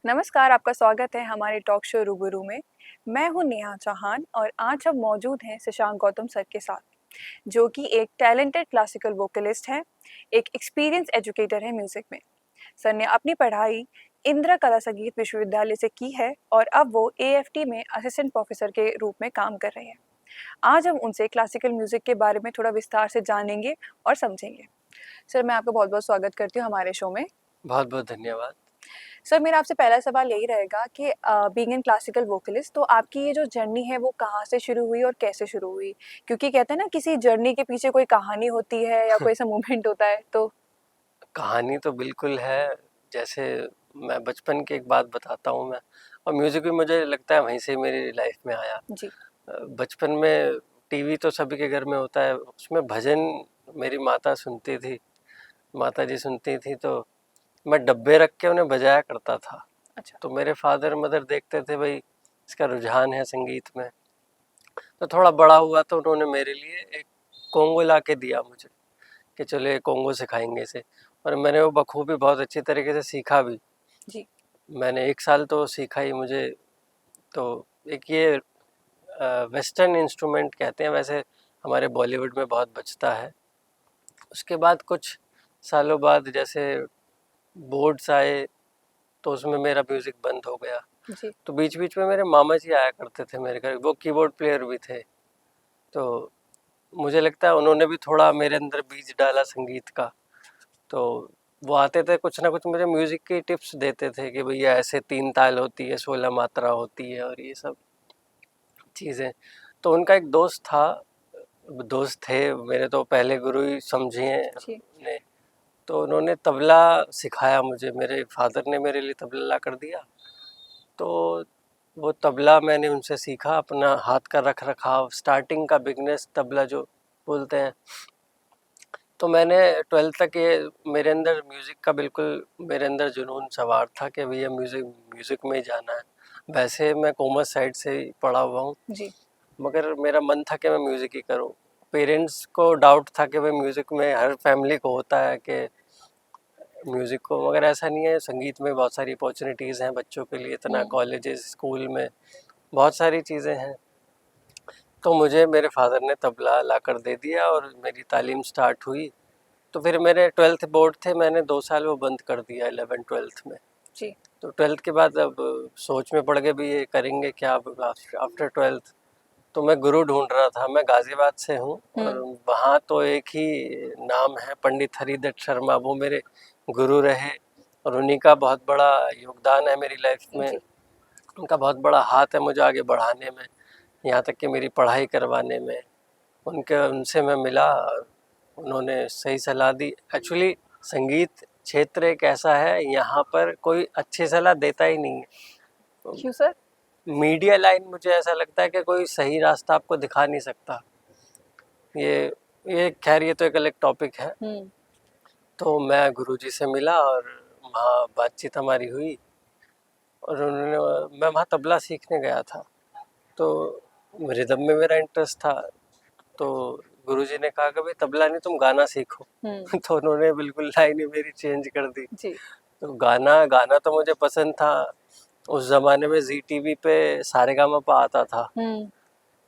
नमस्कार, आपका स्वागत है हमारे टॉक शो रूबरू में। मैं हूँ नेहा चौहान और आज हम मौजूद हैं शशांक गौतम सर के साथ, जो कि एक टैलेंटेड क्लासिकल वोकलिस्ट हैं, एक एक्सपीरियंस एजुकेटर हैं म्यूज़िक में। सर ने अपनी पढ़ाई इंदिरा कला संगीत विश्वविद्यालय से की है और अब वो एएफटी में असिस्टेंट प्रोफेसर के रूप में काम कर रहे हैं। आज हम उनसे क्लासिकल म्यूज़िक के बारे में थोड़ा विस्तार से जानेंगे और समझेंगे। सर, मैं आपका बहुत-बहुत स्वागत करती हूँ हमारे शो में। बहुत-बहुत धन्यवाद। सर, मेरा आपसे पहला सवाल यही रहेगा कि बीइंग एन क्लासिकल वोकलिस्ट, तो आपकी ये जो जर्नी है वो कहाँ से शुरू हुई और कैसे शुरू हुई? क्योंकि कहते हैं ना, किसी जर्नी के पीछे कोई कहानी होती है या कोई ऐसा मोमेंट होता है, तो कहानी तो बिल्कुल है, जैसे मैं बचपन की एक बात बताता हूँ मैं। और म्यूज़िक भी मुझे लगता है वहीं से मेरी लाइफ में आया। जी। बचपन में टीवी तो सभी के घर में होता है, उसमें भजन मेरी माता सुनती थी, माताजी सुनती थी, तो मैं डब्बे रख के उन्हें बजाया करता था। अच्छा। तो मेरे फादर मदर देखते थे, भाई इसका रुझान है संगीत में। तो थोड़ा बड़ा हुआ तो उन्होंने मेरे लिए एक कोंगो ला के दिया मुझे, कि चलो ये कोंगो सिखाएंगे इसे। और मैंने वो बखूबी बहुत अच्छी तरीके से सीखा भी। जी। मैंने 1 साल तो सीखा ही। मुझे तो एक ये वेस्टर्न इंस्ट्रूमेंट कहते हैं, वैसे हमारे बॉलीवुड में बहुत बजता है। उसके बाद कुछ सालों बाद जैसे बोर्ड्स आए, तो उसमें मेरा म्यूज़िक बंद हो गया। जी। तो बीच बीच में मेरे मामा जी आया करते थे मेरे घर, वो कीबोर्ड प्लेयर भी थे। तो मुझे लगता है उन्होंने भी थोड़ा मेरे अंदर बीज डाला संगीत का। तो वो आते थे, कुछ ना कुछ मुझे म्यूज़िक की टिप्स देते थे कि भैया ऐसे 3 ताल होती है, 16 मात्रा होती है और ये सब चीज़ें। तो उनका एक दोस्त था, दोस्त थे मेरे, तो पहले गुरु ही समझिए जी। ने। तो उन्होंने तबला सिखाया मुझे, मेरे फादर ने मेरे लिए तबला ला कर दिया। तो वो तबला मैंने उनसे सीखा, अपना हाथ का रख रखाव, स्टार्टिंग का बिगनेस तबला जो बोलते हैं। तो मैंने 12th तक ये मेरे अंदर म्यूज़िक का बिल्कुल मेरे अंदर जुनून सवार था कि भैया म्यूज़िक म्यूज़िक में ही जाना है। वैसे मैं कॉमर्स साइड से ही पढ़ा हुआ हूँ, जी। मगर मेरा मन था कि मैं म्यूज़िक ही करूँ। पेरेंट्स को डाउट था कि भाई म्यूज़िक में, हर फैमिली को होता है कि म्यूज़िक को, मगर ऐसा नहीं है। संगीत में बहुत सारी अपॉर्चुनिटीज़ हैं बच्चों के लिए, इतना हुँ। कॉलेजेस स्कूल में बहुत सारी चीज़ें हैं। तो मुझे मेरे फादर ने तबला ला कर दे दिया और मेरी तालीम स्टार्ट हुई। तो फिर मेरे 12th बोर्ड थे, मैंने 2 साल वो बंद कर दिया 11th-12th में। जी। तो 12th के बाद अब सोच में पड़ गए भी ये करेंगे क्या अब आफ्टर 12th। तो मैं गुरु ढूंढ रहा था। मैं गाज़ियाबाद से हूँ और हुँ। वहाँ तो एक ही नाम है, पंडित हरिदत्त शर्मा, वो मेरे गुरु रहे। और उन्हीं का बहुत बड़ा योगदान है मेरी लाइफ में। जी। उनका बहुत बड़ा हाथ है मुझे आगे बढ़ाने में, यहाँ तक कि मेरी पढ़ाई करवाने में। उनसे मैं मिला, उन्होंने सही सलाह दी। एक्चुअली संगीत क्षेत्र एक ऐसा है, यहाँ पर कोई अच्छी सलाह देता ही नहीं है। क्यों सर? मीडिया लाइन, मुझे ऐसा लगता है कि कोई सही रास्ता आपको दिखा नहीं सकता। ये खैर ये तो एक अलग टॉपिक है। हुँ। तो मैं गुरुजी से मिला और वहाँ बातचीत हमारी हुई। और मैं वहाँ तबला सीखने गया था, तो रिदम में मेरा इंटरेस्ट था। तो गुरुजी ने कहा कि भाई तबला नहीं, तुम गाना सीखो। हुँ। तो उन्होंने बिल्कुल लाइन ही मेरी चेंज कर दी। जी। तो गाना गाना तो मुझे पसंद था। उस ज़माने में जी टीवी पे सारेगामापा आता था। हुँ।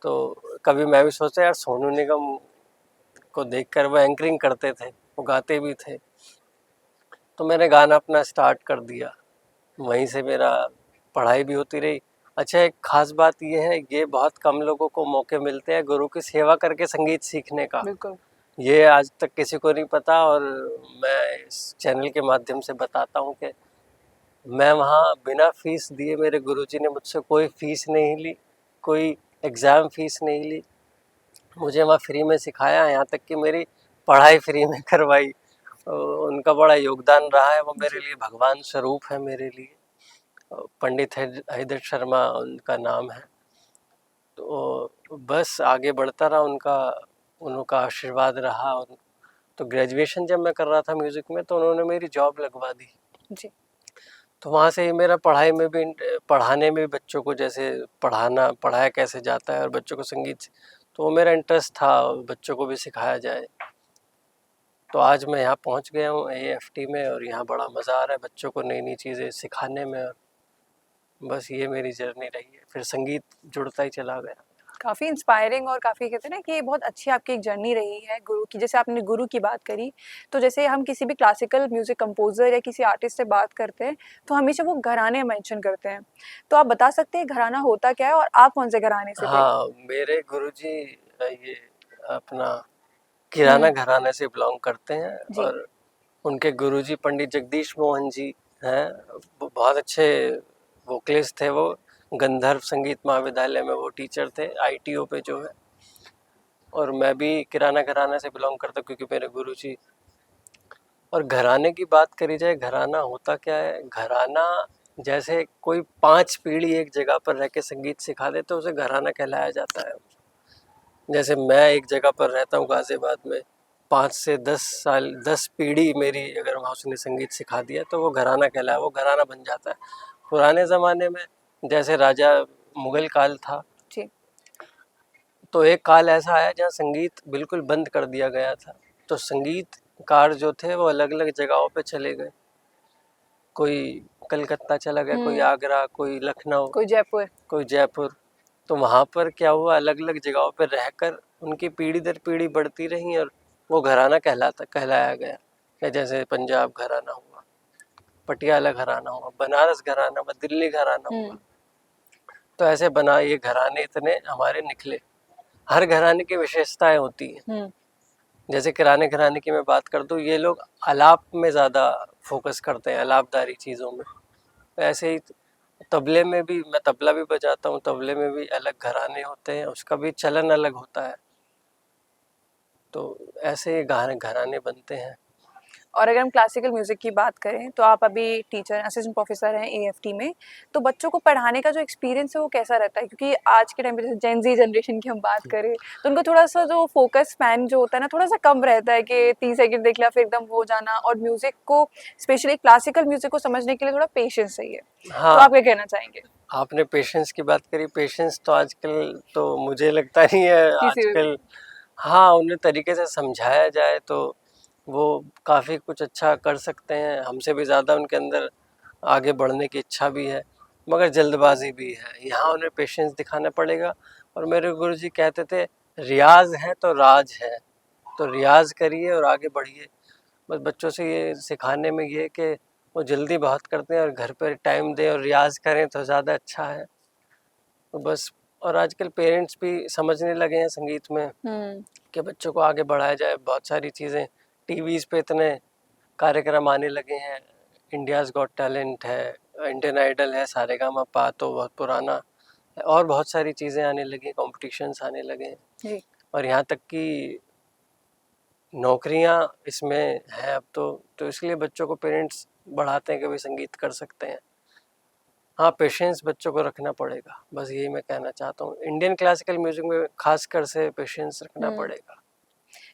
तो कभी मैं भी सोचा यार, सोनू निगम को देखकर, वो एंकरिंग करते थे, वो गाते भी थे। तो मैंने गाना अपना स्टार्ट कर दिया, वहीं से मेरा पढ़ाई भी होती रही। अच्छा, एक ख़ास बात ये है, ये बहुत कम लोगों को मौके मिलते हैं गुरु की सेवा करके संगीत सीखने का। बिल्कुल। ये आज तक किसी को नहीं पता, और मैं इस चैनल के माध्यम से बताता हूँ कि मैं वहाँ बिना फीस दिए, मेरे गुरुजी ने मुझसे कोई फीस नहीं ली, कोई एग्ज़ाम फीस नहीं ली, मुझे वहाँ फ्री में सिखाया, यहाँ तक कि मेरी पढ़ाई फ्री में करवाई। उनका बड़ा योगदान रहा है, वो मेरे जी। लिए भगवान स्वरूप है मेरे लिए। पंडित हरिदत्त शर्मा उनका नाम है। तो बस आगे बढ़ता रहा, उनका आशीर्वाद रहा। और तो ग्रेजुएशन जब मैं कर रहा था म्यूज़िक में, तो उन्होंने मेरी जॉब लगवा दी। जी। तो वहाँ से ही मेरा पढ़ाई में भी, पढ़ाने में भी, बच्चों को जैसे पढ़ाया कैसे जाता है और बच्चों को संगीत, तो वो मेरा इंटरेस्ट था, बच्चों को भी सिखाया जाए। तो आज मैं यहाँ पहुँच गया हूँ एएफटी में, और यहाँ बड़ा मज़ा आ रहा है बच्चों को नई नई चीज़ें सिखाने में। बस ये मेरी जर्नी रही है, फिर संगीत जुड़ता ही चला गया। काफ़ी इंस्पायरिंग और काफ़ी कहते हैं ना कि ये बहुत अच्छी आपकी एक जर्नी रही है गुरु की। जैसे आपने गुरु की बात करी, तो जैसे हम किसी भी क्लासिकल म्यूज़िक कंपोज़र या किसी आर्टिस्ट से बात करते हैं, तो हमेशा वो घराने मेंशन करते हैं। तो आप बता सकते हैं घराना होता क्या है और आप कौन से घराने से थे? हाँ, मेरे गुरुजी ये अपना किराना घराने से बिलोंग करते हैं, जी। और उनके गुरुजी पंडित जगदीश मोहन जी हैं। वो बहुत अच्छे वोकलिस्ट थे। वो गंधर्व संगीत महाविद्यालय में वो टीचर थे, आईटीओ पे जो है। और मैं भी किराना घराने से बिलोंग करता हूँ, क्योंकि मेरे गुरुजी। और घराने की बात करी जाए, घराना होता क्या है? घराना जैसे कोई 5 पीढ़ी एक जगह पर रह के संगीत सिखा दे तो उसे घराना कहलाया जाता है। जैसे मैं एक जगह पर रहता हूँ गाजियाबाद में, 5 से 10 साल 10 पीढ़ी मेरी अगर वहाँ उसने संगीत सिखा दिया तो वो घराना कहलाया, वो घराना बन जाता है। पुराने ज़माने में जैसे राजा मुगल काल था, जी। तो एक काल ऐसा आया जहाँ संगीत बिल्कुल बंद कर दिया गया था। तो संगीतकार जो थे वो अलग अलग जगहों पे चले गए। कोई कलकत्ता चला गया, कोई आगरा, कोई लखनऊ, कोई जयपुर। कोई जयपुर। तो वहाँ पर क्या हुआ, अलग अलग जगहों पर रहकर उनकी पीढ़ी दर पीढ़ी बढ़ती रही और वो घराना कहलाया गया। या जैसे पंजाब घराना हुआ, पटियाला घराना हुआ, बनारस घराना हुआ, दिल्ली घराना हुआ। तो ऐसे बना ये घराने इतने हमारे निकले। हर घराने की विशेषताएं होती हैं। जैसे किराने घराने की मैं बात कर दूं, ये लोग आलाप में ज़्यादा फोकस करते हैं, आलापदारी चीज़ों में। ऐसे ही तबले में भी, मैं तबला भी बजाता हूँ, तबले में भी अलग घराने होते हैं, उसका भी चलन अलग होता है। तो ऐसे ही घराने बनते हैं। और अगर हम क्लासिकल म्यूज़िक की बात करें, तो आप अभी टीचर असिस्टेंट प्रोफेसर हैं एएफटी में, तो बच्चों को पढ़ाने का जो एक्सपीरियंस है वो कैसा रहता है? क्योंकि आज के टाइम पे जैसे जेन ज़ी जनरेशन की हम बात करें, तो उनको थोड़ा-सा जो फ़ोकस स्पैन जो होता है ना, थोड़ा-सा कम रहता है कि 30 सेकंड देख लिया फिर एकदम हो जाना, और म्यूज़िक को स्पेशली क्लासिकल म्यूज़िक को समझने के लिए थोड़ा पेशेंस चाहिए। तो हाँ, आप क्या कहना चाहेंगे? आपने पेशेंस की बात करी। पेशेंस तो आजकल तो मुझे लगता नहीं है किसी में भी? आजकल। हाँ, उन्हें तरीके से समझाया जाए तो वो काफ़ी कुछ अच्छा कर सकते हैं। हमसे भी ज़्यादा उनके अंदर आगे बढ़ने की इच्छा भी है, मगर जल्दबाजी भी है। यहाँ उन्हें पेशेंस दिखाना पड़ेगा। और मेरे गुरुजी कहते थे, रियाज़ है तो राज है। तो रियाज़ करिए और आगे बढ़िए। बस बच्चों से ये सिखाने में ये कि वो जल्दी बहुत करते हैं, और घर पर टाइम दें और रियाज़ करें तो ज़्यादा अच्छा है। तो बस। और आजकल पेरेंट्स भी समझने लगे हैं संगीत में कि बच्चों को आगे बढ़ाया जाए। बहुत सारी चीज़ें टीवीज़ पे इतने कार्यक्रम आने लगे हैं। इंडियाज़ गॉट टैलेंट है, इंडियन आइडल है, सारेगामापा तो बहुत पुराना है, और बहुत सारी चीज़ें आने लगी, कॉम्पिटिशन्स आने लगे हैं। जी। और यहाँ तक कि नौकरियाँ इसमें हैं अब तो इसलिए बच्चों को पेरेंट्स बढ़ाते हैं कि भाई संगीत कर सकते हैं। हाँ, पेशेंस बच्चों को रखना पड़ेगा, बस यही मैं कहना चाहता हूँ। इंडियन क्लासिकल म्यूज़िक में खासकर से पेशेंस रखना पड़ेगा।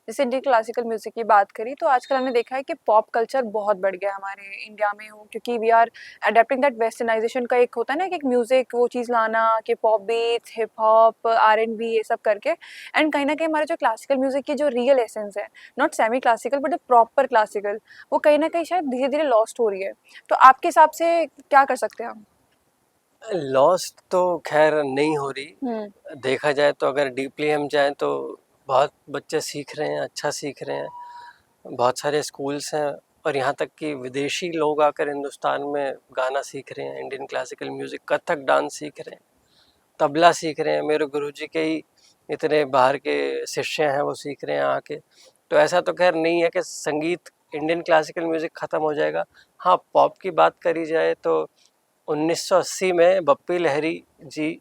जैसे इंडियन क्लासिकल म्यूज़िक की बात करी, तो आजकल हमने देखा है कि पॉप कल्चर बहुत बढ़ गया है हमारे इंडिया में हो, क्योंकि we are adapting that westernisation का एक होता है ना कि एक म्यूज़िक वो चीज़ लाना कि pop beats, hip hop, R N B ये सब करके, एंड कहीं न कहीं हमारे जो क्लासिकल म्यूज़िक की जो रियल एसेंस है, not semi classical but the proper classical, वो कहीं न कहीं शायद धीरे-धीरे लॉस्ट हो रही है। तो आपके हिसाब से क्या कर सकते हैं हम? लॉस्ट तो खैर नहीं हो रही। देखा जाए तो अगर डीपली हम जाएं तो बहुत बच्चे सीख रहे हैं, अच्छा सीख रहे हैं। बहुत सारे स्कूल्स हैं, और यहाँ तक कि विदेशी लोग आकर हिंदुस्तान में गाना सीख रहे हैं, Indian classical music, Kathak dance सीख रहे हैं, तबला सीख रहे हैं। मेरे गुरुजी के ही इतने बाहर के शिष्य हैं, वो सीख रहे हैं आके। तो ऐसा तो खैर नहीं है कि संगीत इंडियन क्लासिकल म्यूज़िक ख़त्म हो जाएगा। हाँ, पॉप की बात करी जाए तो 1980 में बप्पी लहरी जी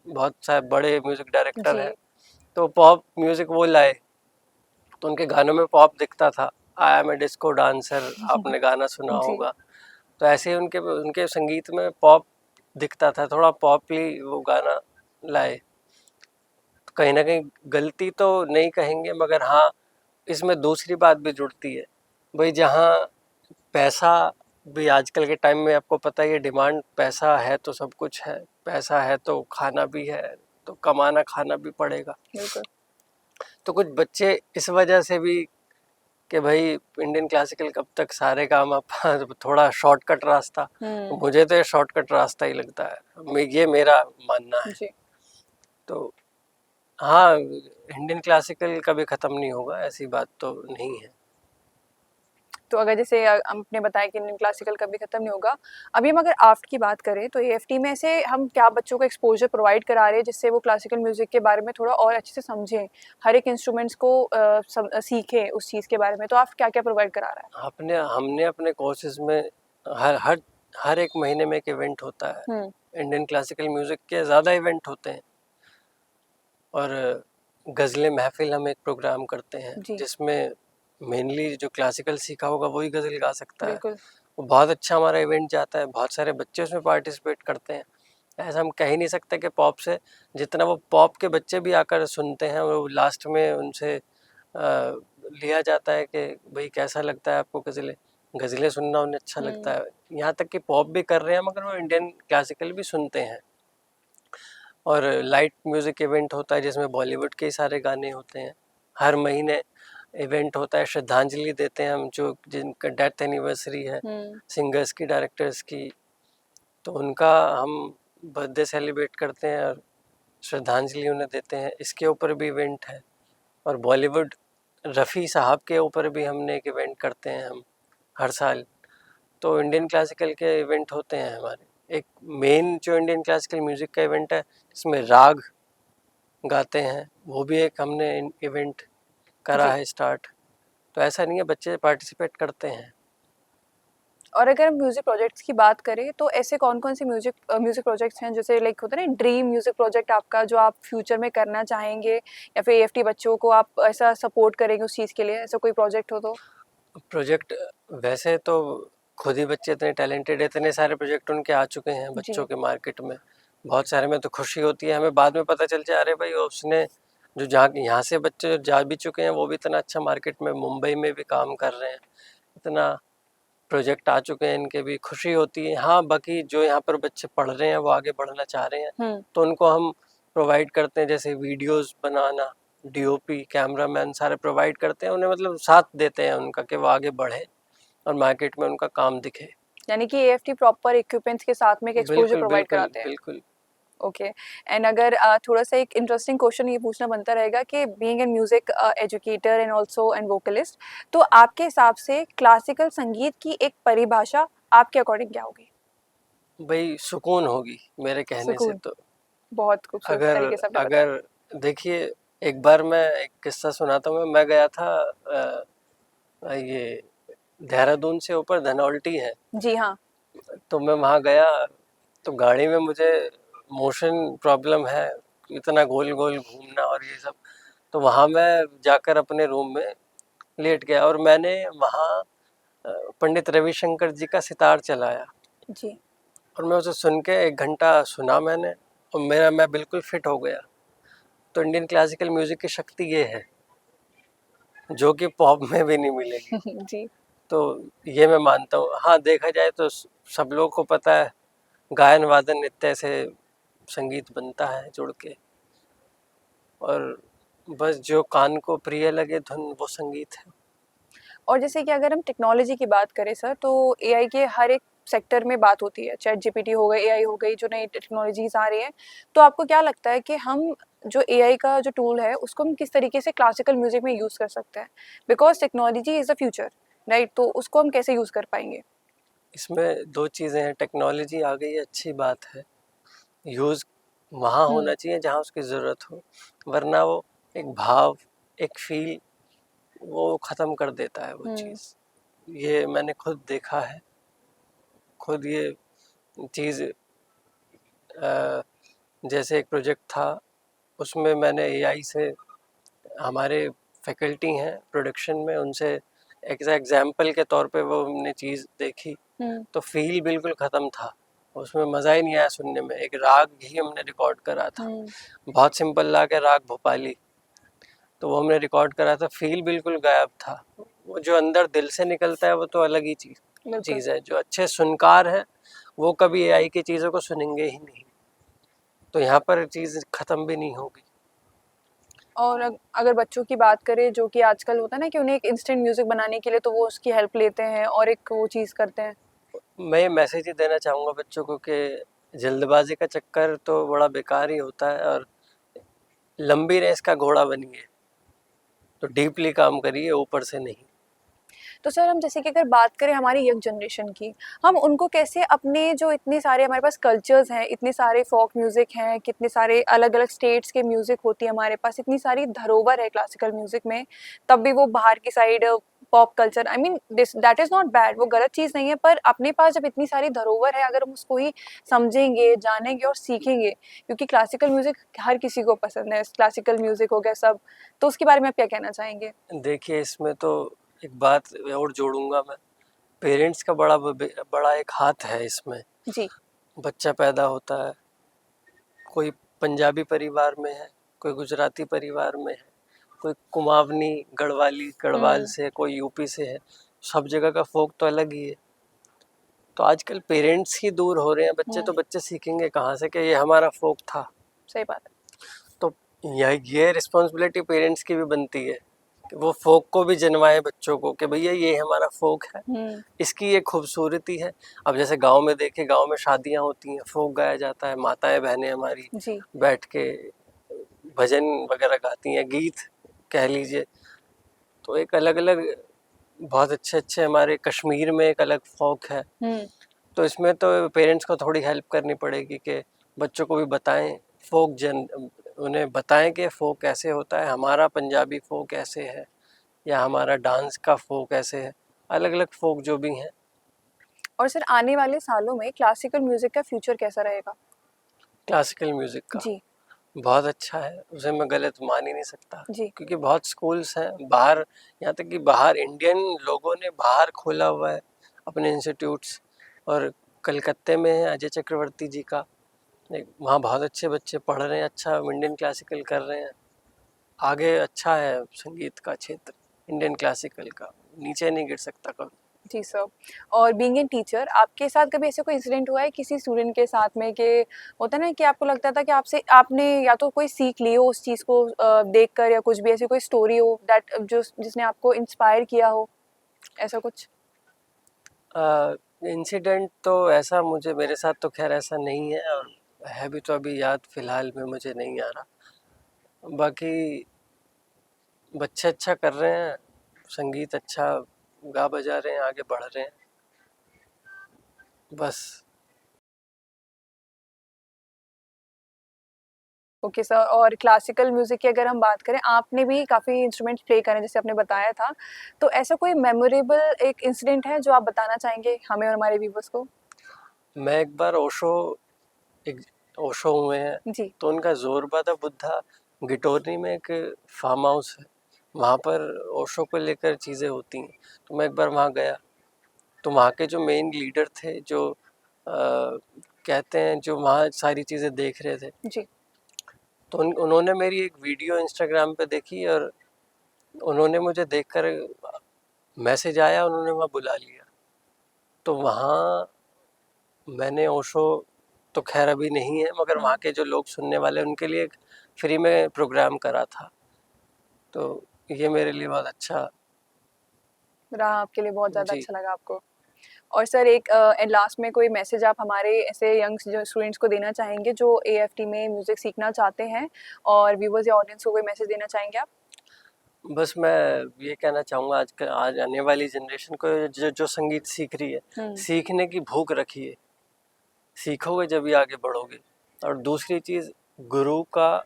बहुत सारे बड़े म्यूज़िक डायरेक्टर हैं, जी। तो पॉप म्यूज़िक वो लाए। तो उनके गानों में पॉप दिखता था। I am a disco dancer, आपने गाना सुना जी। होगा। तो ऐसे ही उनके उनके संगीत में पॉप दिखता था, थोड़ा पॉपली वो गाना लाए। तो कहीं ना कहीं गलती तो नहीं कहेंगे, मगर हाँ, इसमें दूसरी बात भी जुड़ती है। भाई जहाँ पैसा भी आजकल के टाइम में आपको पता ही है, डिमांड पैसा है तो सब कुछ है, पैसा है तो खाना भी है, तो कमाना खाना भी पड़ेगा। बिल्कुल। तो कुछ बच्चे इस वजह से भी कि भाई इंडियन क्लासिकल कब तक, सारे काम आप थोड़ा शॉर्टकट रास्ता, मुझे तो ये शॉर्टकट रास्ता ही लगता है, ये मेरा मानना है। जी। तो हाँ, इंडियन क्लासिकल कभी ख़त्म नहीं होगा, ऐसी बात तो नहीं है। तो अगर जैसे आपने बताया कि इंडियन क्लासिकल कभी ख़त्म नहीं होगा, अभी हम अगर आफ्ट की बात करें तो एएफटी में से हम क्या बच्चों को एक्सपोज़र प्रोवाइड करा रहे हैं जिससे वो क्लासिकल म्यूज़िक के बारे में थोड़ा और अच्छे से समझें, हर एक इंस्ट्रूमेंट्स को सीखें उस चीज़ के बारे में, तो आप क्या-क्या प्रोवाइड करा रहा हमने अपने कोर्सेज़ में हर हर हर 1 महीने में एक इवेंट होता है। है? इंडियन क्लासिकल म्यूज़िक के ज़्यादा इवेंट होते हैं, और गज़लें महफ़िल हम एक प्रोग्राम करते हैं, जी, जिसमें मेनली जो क्लासिकल सीखा होगा वही गज़ल गा सकता है। बिल्कुल। वो बहुत अच्छा हमारा इवेंट जाता है, बहुत सारे बच्चे उसमें पार्टिसिपेट करते हैं। ऐसा हम कह ही नहीं सकते कि पॉप से, जितना वो पॉप के बच्चे भी आकर सुनते हैं, वो लास्ट में उनसे लिया जाता है कि भाई कैसा लगता है आपको गज़लें? गज़लें सुनना उन्हें अच्छा लगता है। यहाँ तक कि पॉप भी कर रहे हैं, मगर वो इंडियन क्लासिकल भी सुनते हैं। और लाइट म्यूज़िक इवेंट होता है जिसमें बॉलीवुड के सारे गाने होते हैं। हर महीने इवेंट होता है, श्रद्धांजलि देते हैं हम, जो जिनका डेथ एनिवर्सरी है सिंगर्स की, डायरेक्टर्स की, तो उनका हम बर्थडे सेलिब्रेट करते हैं और श्रद्धांजलि उन्हें देते हैं। इसके ऊपर भी इवेंट है। और बॉलीवुड रफ़ी साहब के ऊपर भी हमने एक इवेंट करते हैं हम हर साल। तो इंडियन क्लासिकल के इवेंट होते हैं हमारे। एक मेन जो इंडियन क्लासिकल म्यूज़िक का इवेंट है, जिसमें राग गाते हैं, वो भी एक हमने इवेंट करा जी। है स्टार्ट। तो ऐसा नहीं है, बच्चे पार्टिसिपेट करते हैं। और अगर हम म्यूज़िक प्रोजेक्ट्स की बात करें तो ऐसे कौन-कौन से म्यूज़िक प्रोजेक्ट्स हैं जैसे लाइक होता है ना ड्रीम म्यूज़िक प्रोजेक्ट आपका जो आप फ्यूचर में करना चाहेंगे या फिर एएफटी बच्चों को आप ऐसा सपोर्ट करेंगे उस चीज़ के लिए, ऐसा कोई प्रोजेक्ट हो तो? प्रोजेक्ट वैसे तो खुद ही बच्चे इतने टैलेंटेड है, इतने सारे प्रोजेक्ट उनके आ चुके हैं बच्चों जी। के मार्केट में, बहुत सारे में तो खुशी होती है हमें बाद में पता चल जाए, अरे भाई उसने जो जहाँ यहाँ से बच्चे जा भी चुके हैं वो भी इतना अच्छा मार्केट में मुंबई में भी काम कर रहे हैं, इतना प्रोजेक्ट आ चुके हैं इनके भी, खुशी होती है। हाँ, बाकी जो यहाँ पर बच्चे पढ़ रहे हैं वो आगे बढ़ना चाह रहे हैं, तो उनको हम प्रोवाइड करते हैं, जैसे वीडियोस बनाना, डीओपी, कैमरामैन सारे प्रोवाइड करते हैं उन्हें, मतलब साथ देते हैं उनका कि वो आगे बढ़े और मार्केट में उनका काम दिखे। यानी कि एएफटी प्रॉपर इक्विपमेंट्स के साथ में एक एक्सपोज़र बिल्कुल, प्रोवाइड बिल्कुल, कराते हैं। बिल्कुल। ओके। एंड अगर थोड़ा-सा एक इंटरेस्टिंग क्वेश्चन ये पूछना बनता रहेगा कि being an music educator and also an vocalist, तो आपके हिसाब से क्लासिकल संगीत की एक परिभाषा आपके अकॉर्डिंग क्या होगी? भई सुकून होगी मेरे कहने से सुकून। तो। बहुत खूबसूरत अगर तरीके से आपने बताया। अगर देखिए, एक बार मैं एक किस्सा सुनाता हूँ, मैं गया था ये देहरादून से ऊपर धनौल्टी है, जी हाँ। तो मैं वहाँ गया, तो गाड़ी में मुझे मोशन प्रॉब्लम है, इतना गोल-गोल घूमना और ये सब, तो वहाँ मैं जाकर अपने रूम में लेट गया और मैंने वहाँ पंडित रविशंकर जी का सितार चलाया जी। और मैं उसे सुन के 1 घंटा सुना मैंने, और मैं बिल्कुल फिट हो गया। तो इंडियन क्लासिकल म्यूज़िक की शक्ति ये है, जो कि पॉप में भी नहीं मिलेगी। जी। तो ये मैं मानता हूँ। हाँ, देखा जाए तो सब लोगों को पता है, गायन वादन नृत्य से संगीत बनता है जुड़ के, और बस जो कान को प्रिय लगे धुन वो संगीत है। और जैसे कि अगर हम टेक्नोलॉजी की बात करें सर, तो एआई के हर एक सेक्टर में बात होती है। चैट जीपीटी हो गई, एआई हो गई, जो नई टेक्नोलॉजीज़ आ रही हैं। तो आपको क्या लगता है कि हम जो एआई का जो टूल है, उसको हम किस तरीके से क्लासिकल म्यूज़िक में यूज़ कर सकते हैं? Because technology is the future, right? तो उसको हम कैसे यूज़ कर पाएँगे? इसमें 2 चीज़ें हैं, टेक्नोलॉजी आ गई है, अच्छी बात है। यूज़ वहाँ हुँ। होना चाहिए जहाँ उसकी ज़रूरत हो, वरना वो एक भाव, एक फ़ील वो ख़त्म कर देता है वो हुँ। चीज़। ये मैंने खुद देखा है, खुद ये चीज़ जैसे एक प्रोजेक्ट था, उसमें मैंने एआई से, हमारे फैकल्टी हैं प्रोडक्शन में, उनसे एग्जाम्पल के तौर पे वो हमने चीज़ देखी, हुँ। तो फ़ील बिल्कुल ख़त्म था। उसमें मज़ा ही नहीं आया सुनने में। एक राग ही हमने रिकॉर्ड करा था, हुँ। बहुत सिंपल राग है, राग भोपाली, तो वो हमने रिकॉर्ड करा था, फ़ील बिल्कुल गायब था। वो जो अंदर दिल से निकलता है वो तो अलग ही बिल्कुल। चीज़ है। जो अच्छे सुनकार हैं वो कभी एआई की चीज़ों को सुनेंगे ही नहीं, तो यहाँ पर चीज़ ख़त्म भी नहीं होगी। और अगर बच्चों की बात करें जो कि आजकल होता है ना कि उन्हें एक इंस्टेंट म्यूज़िक बनाने के लिए तो वो उसकी हेल्प लेते हैं और एक वो चीज़ करते हैं। मैं ये मैसेज ही देना चाहूँगा बच्चों को कि जल्दबाजी का चक्कर तो बड़ा बेकार ही होता है, और लंबी रेस का घोड़ा बनिए, तो डीपली काम करिए, ऊपर से नहीं। तो सर हम जैसे कि अगर बात करें हमारी यंग जनरेशन की, हम उनको कैसे अपने जो इतने सारे हमारे पास कल्चर्स हैं, इतने सारे फ़ोक म्यूज़िक हैं, कितने सारे अलग-अलग स्टेट्स के म्यूज़िक होती है हमारे पास, इतनी सारी धरोहर है क्लासिकल म्यूज़िक में, तब भी वो बाहर की side pop culture I mean this that is not bad, वो गलत चीज़ नहीं है, पर अपने पास जब इतनी सारी धरोहर है, अगर हम उसको ही समझेंगे, जानेंगे और सीखेंगे, क्योंकि क्लासिकल म्यूज़िक हर किसी को पसंद है, क्लासिकल म्यूज़िक हो गया सब, तो उसके बारे में आप क्या कहना चाहेंगे? देखिए, इसमें तो एक बात और जोड़ूंगा मैं, पेरेंट्स का बड़ा एक हाथ है इसमें। जी। बच्चा पैदा होता है, कोई पंजाबी परिवार में है, कोई गुजराती परिवार में है, कोई कुमावनी गढ़वाल हुँ, से, कोई यूपी से है, सब जगह का फोक तो अलग ही है। तो आजकल पेरेंट्स ही दूर हो रहे हैं बच्चे, तो हुँ, बच्चे सीखेंगे कहाँ से कि ये हमारा फोक था। सही बात है। तो ये रिस्पॉन्सिबिलिटी पेरेंट्स की भी बनती है कि वो फोक को भी जनवाए बच्चों को कि भैया ये हमारा फोक है, हुँ, इसकी ये खूबसूरती है। अब जैसे गांव में देखे, गांव में शादियां होती हैं, फोक गाया जाता है, माताएं बहनें हमारी जी। बैठ के भजन वगैरह गाती हैं, गीत कह लीजिए। तो एक अलग अलग बहुत अच्छे अच्छे, हमारे कश्मीर में एक अलग फोक है। हुँ, तो इसमें तो पेरेंट्स को थोड़ी हेल्प करनी पड़ेगी कि बच्चों को भी बताएं, उन्हें बताएं कि फोक कैसे होता है, हमारा पंजाबी फोक कैसे है, या हमारा डांस का फोक कैसे है, अलग अलग फोक जो भी हैं। और सर आने वाले सालों में क्लासिकल म्यूज़िक का फ्यूचर कैसा रहेगा? क्लासिकल म्यूज़िक का जी, बहुत अच्छा है, उसे मैं गलत मान ही नहीं सकता, जी, क्योंकि बहुत स्कूल्स हैं बाहर, यहाँ तक कि बाहर इंडियन लोगों ने बाहर खोला हुआ है अपने इंस्टीट्यूट्स। और कलकत्ते में है अजय चक्रवर्ती जी का, वहाँ बहुत अच्छे बच्चे पढ़ रहे हैं, अच्छा इंडियन क्लासिकल कर रहे हैं, आगे अच्छा है संगीत का क्षेत्र, इंडियन क्लासिकल का नीचे नहीं गिर सकता कभी। जी सर। और बीइंग एन टीचर आपके साथ कभी ऐसे कोई इंसिडेंट हुआ है किसी स्टूडेंट के साथ में कि होता है ना कि आपको लगता था कि आपसे आपने या तो कोई सीख ली हो उस चीज़ को देखकर या कुछ भी ऐसी कोई स्टोरी हो दैट जो जिसने आपको इंस्पायर किया हो, ऐसा कुछ? इंसिडेंट तो ऐसा मुझे, मेरे साथ तो खैर ऐसा नहीं है, और है भी तो अभी याद फिलहाल में मुझे नहीं आ रहा। बाकी बच्चे अच्छा कर रहे हैं, संगीत अच्छा गा बजा रहे हैं, आगे बढ़ रहे हैं बस। Okay sir. और क्लासिकल म्यूज़िक की अगर हम बात करें, आपने भी काफ़ी इंस्ट्रूमेंट्स प्ले करे हैं जैसे आपने बताया था, तो ऐसा कोई मेमोरेबल एक इंसिडेंट है जो आप बताना चाहेंगे हमें और हमारे व्यूअर्स को? मैं एक बार एक ओशो हुए हैं, जी। तो उनका जोरबादा बुद्धा गिटोरनी में एक फार्म हाउस है, वहाँ पर ओशो को लेकर चीज़ें होती हैं। तो मैं एक बार वहाँ गया, तो वहाँ के जो मेन लीडर थे, जो कहते हैं, जो वहाँ सारी चीज़ें देख रहे थे, जी। तो उन्होंने मेरी एक वीडियो इंस्टाग्राम पे देखी, और उन्होंने मुझे देखकर मैसेज आया, उन्होंने वहाँ बुला लिया। तो वहाँ मैंने ओशो तो खैर अभी नहीं है, मगर वहाँ हुँ। के जो लोग सुनने वाले उनके लिए एक फ्री में प्रोग्राम करा था। तो ये मेरे लिए बहुत अच्छा। रहा आपके लिए, बहुत ज़्यादा जी, अच्छा लगा आपको। और सर एक लास्ट में कोई मैसेज आप हमारे ऐसे यंग्स जो स्टूडेंट्स को देना चाहेंगे जो एएफटी में म्यूज़िक सीखना चाहते हैं और व्यूअर्स या ऑडियंस को कोई मैसेज देना चाहेंगे आप? बस मैं ये कहना चाहूँगा, आज आने वाली जनरेशन को, जो जो संगीत सीख रही है, हुँ, सीखने की भूख रखिए, सीखोगे जब ही आगे बढ़ोगे। और दूसरी चीज़, गुरु का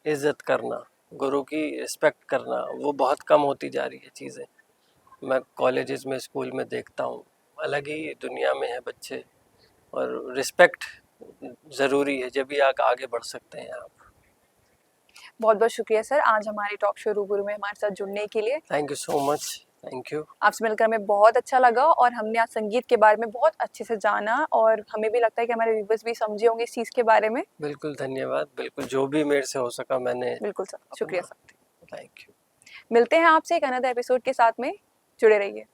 इज्जत करना, गुरु की रिस्पेक्ट करना, वो बहुत कम होती जा रही है चीज़ें। मैं कॉलेजेस में, स्कूल में देखता हूँ, अलग ही दुनिया में है बच्चे। और रिस्पेक्ट ज़रूरी है, जब भी आगे बढ़ सकते हैं आप। बहुत-बहुत शुक्रिया सर आज हमारे टॉक शो रूबरू में हमारे साथ जुड़ने के लिए। Thank you so much. Thank you. आपसे मिलकर हमें बहुत अच्छा लगा और हमने आज संगीत के बारे में बहुत अच्छे से जाना और हमें भी लगता है कि हमारे व्यूअर्स भी समझे होंगे इस चीज़ के बारे में। बिल्कुल धन्यवाद, बिल्कुल जो भी मेरे से हो सका मैंने बिल्कुल सर, शुक्रिया अपना। सर। Thank you. मिलते हैं आपसे एक अनदर एपिसोड के साथ में, जुड़े रहिए।